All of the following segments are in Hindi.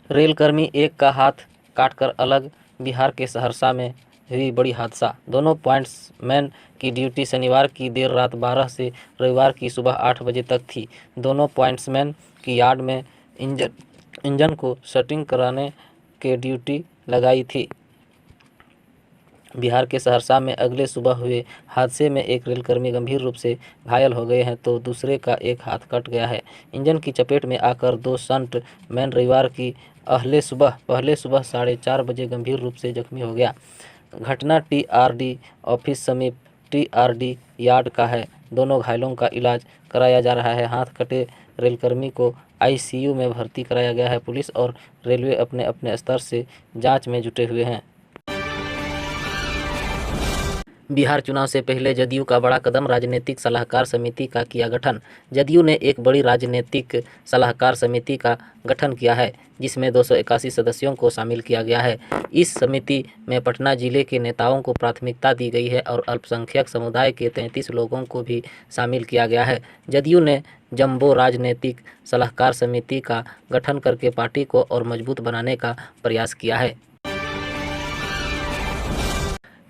रेलकर्मी एक का हाथ काटकर अलग। बिहार के सहरसा में हुई बड़ी हादसा। दोनों पॉइंट्समैन की ड्यूटी शनिवार की देर रात 12 से रविवार की सुबह 8 बजे तक थी। दोनों पॉइंट्समैन की यार्ड में इंजन को सेटिंग कराने के ड्यूटी लगाई थी। बिहार के सहरसा में अगले सुबह हुए हादसे में एक रेलकर्मी गंभीर रूप से घायल हो गए हैं तो दूसरे का एक हाथ कट गया है। इंजन की चपेट में आकर दो स्टंट मैन रविवार की पहले सुबह 4:30 बजे गंभीर रूप से जख्मी हो गया। घटना टीआरडी ऑफिस समीप टीआरडी यार्ड का है। दोनों घायलों का इलाज कराया जा रहा है। हाथ कटे रेलकर्मी को आईसीयू में भर्ती कराया गया है। पुलिस और रेलवे अपने अपने स्तर से जांच में जुटे हुए हैं। बिहार चुनाव से पहले जदयू का बड़ा कदम, राजनीतिक सलाहकार समिति का किया गठन। जदयू ने एक बड़ी राजनीतिक सलाहकार समिति का गठन किया है जिसमें 281 सदस्यों को शामिल किया गया है। इस समिति में पटना जिले के नेताओं को प्राथमिकता दी गई है और अल्पसंख्यक समुदाय के 33 लोगों को भी शामिल किया गया है। जदयू ने जंबो राजनीतिक सलाहकार समिति का गठन करके पार्टी को और मजबूत बनाने का प्रयास किया है।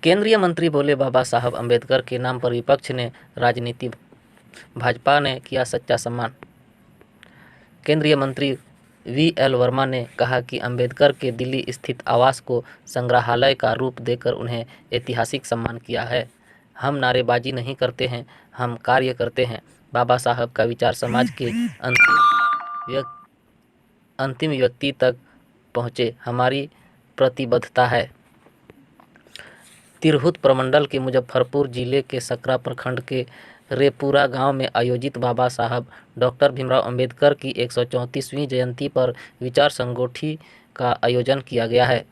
केंद्रीय मंत्री बोले बाबा साहब अम्बेडकर के नाम पर विपक्ष ने राजनीति, भाजपा ने किया सच्चा सम्मान। केंद्रीय मंत्री वीएल वर्मा ने कहा कि अम्बेडकर के दिल्ली स्थित आवास को संग्रहालय का रूप देकर उन्हें ऐतिहासिक सम्मान किया है। हम नारेबाजी नहीं करते हैं, हम कार्य करते हैं। बाबा साहब का विचार समाज के अंतिम व्यक्ति तक पहुँचे, हमारी प्रतिबद्धता है। तिरहुत प्रमंडल के मुजफ्फरपुर जिले के सकरा प्रखंड के रेपुरा गांव में आयोजित बाबा साहब डॉक्टर भीमराव अंबेडकर की 134वीं जयंती पर विचार संगोष्ठी का आयोजन किया गया है।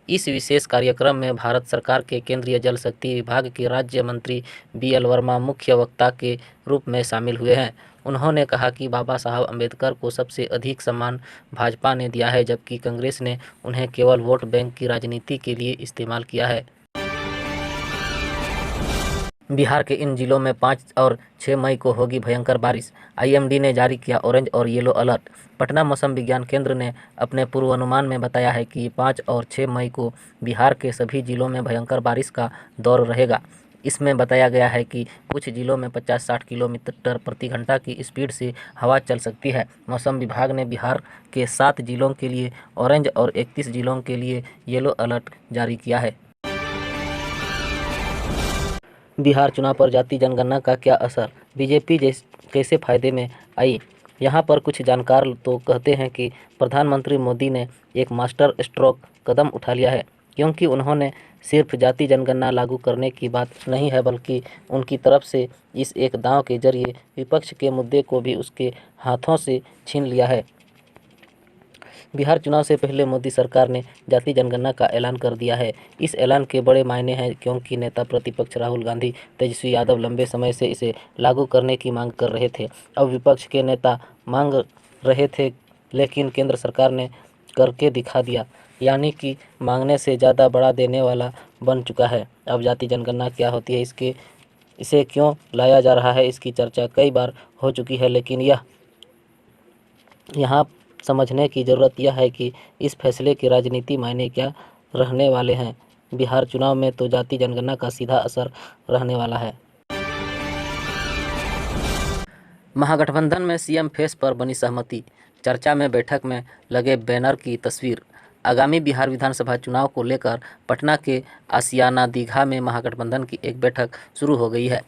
इस विशेष कार्यक्रम में भारत सरकार के केंद्रीय जल शक्ति विभाग के राज्य मंत्री बीएल वर्मा मुख्य वक्ता के रूप में शामिल हुए हैं। उन्होंने कहा कि बाबा साहब अम्बेडकर को सबसे अधिक सम्मान भाजपा ने दिया है, जबकि कांग्रेस ने उन्हें केवल वोट बैंक की राजनीति के लिए इस्तेमाल किया है। बिहार के इन जिलों में 5 और 6 मई को होगी भयंकर बारिश। आईएमडी ने जारी किया ऑरेंज और येलो अलर्ट। पटना मौसम विज्ञान केंद्र ने अपने पूर्वानुमान में बताया है कि 5 और 6 मई को बिहार के सभी जिलों में भयंकर बारिश का दौर रहेगा। इसमें बताया गया है कि कुछ जिलों में 50-60 किलोमीटर प्रति घंटा की स्पीड से हवा चल सकती है। मौसम विभाग ने बिहार के 7 जिलों के लिए ऑरेंज और 31 जिलों के लिए येलो अलर्ट जारी किया है। बिहार चुनाव पर जाति जनगणना का क्या असर, बीजेपी कैसे फायदे में आई? यहाँ पर कुछ जानकार तो कहते हैं कि प्रधानमंत्री मोदी ने एक मास्टर स्ट्रोक कदम उठा लिया है, क्योंकि उन्होंने सिर्फ जाति जनगणना लागू करने की बात नहीं है बल्कि उनकी तरफ से इस एक दांव के जरिए विपक्ष के मुद्दे को भी उसके हाथों से छीन लिया है। बिहार चुनाव से पहले मोदी सरकार ने जाति जनगणना का ऐलान कर दिया है। इस ऐलान के बड़े मायने हैं क्योंकि नेता प्रतिपक्ष राहुल गांधी, तेजस्वी यादव लंबे समय से इसे लागू करने की मांग कर रहे थे। अब विपक्ष के नेता मांग रहे थे लेकिन केंद्र सरकार ने करके दिखा दिया, यानी कि मांगने से ज़्यादा बढ़ा देने वाला बन चुका है। अब जाति जनगणना क्या होती है, इसे क्यों लाया जा रहा है, इसकी चर्चा कई बार हो चुकी है, लेकिन यहाँ समझने की ज़रूरत यह है कि इस फैसले के राजनीति मायने क्या रहने वाले हैं। बिहार चुनाव में तो जाति जनगणना का सीधा असर रहने वाला है। महागठबंधन में सीएम फेस पर बनी सहमति, चर्चा में बैठक में लगे बैनर की तस्वीर। आगामी बिहार विधानसभा चुनाव को लेकर पटना के आशियाना दीघा में महागठबंधन की एक बैठक शुरू हो गई है।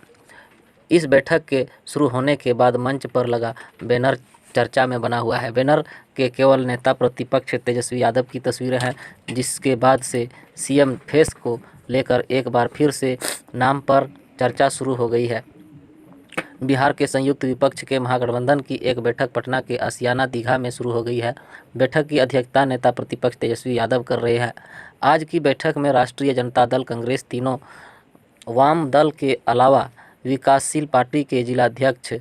इस बैठक के शुरू होने के बाद मंच पर लगा बैनर चर्चा में बना हुआ है। बैनर के केवल नेता प्रतिपक्ष तेजस्वी यादव की तस्वीरें हैं, जिसके बाद से सीएम फेस को लेकर एक बार फिर से नाम पर चर्चा शुरू हो गई है। बिहार के संयुक्त विपक्ष के महागठबंधन की एक बैठक पटना के आशियाना दीघा में शुरू हो गई है। बैठक की अध्यक्षता नेता प्रतिपक्ष तेजस्वी यादव कर रहे हैं। आज की बैठक में राष्ट्रीय जनता दल, कांग्रेस, तीनों वाम दल के अलावा विकासशील पार्टी के जिलाध्यक्ष,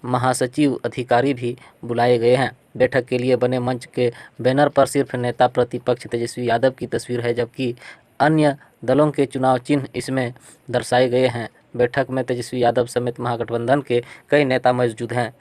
महासचिव, अधिकारी भी बुलाए गए हैं। बैठक के लिए बने मंच के बैनर पर सिर्फ नेता प्रतिपक्ष तेजस्वी यादव की तस्वीर है, जबकि अन्य दलों के चुनाव चिन्ह इसमें दर्शाए गए हैं। बैठक में तेजस्वी यादव समेत महागठबंधन के कई नेता मौजूद हैं।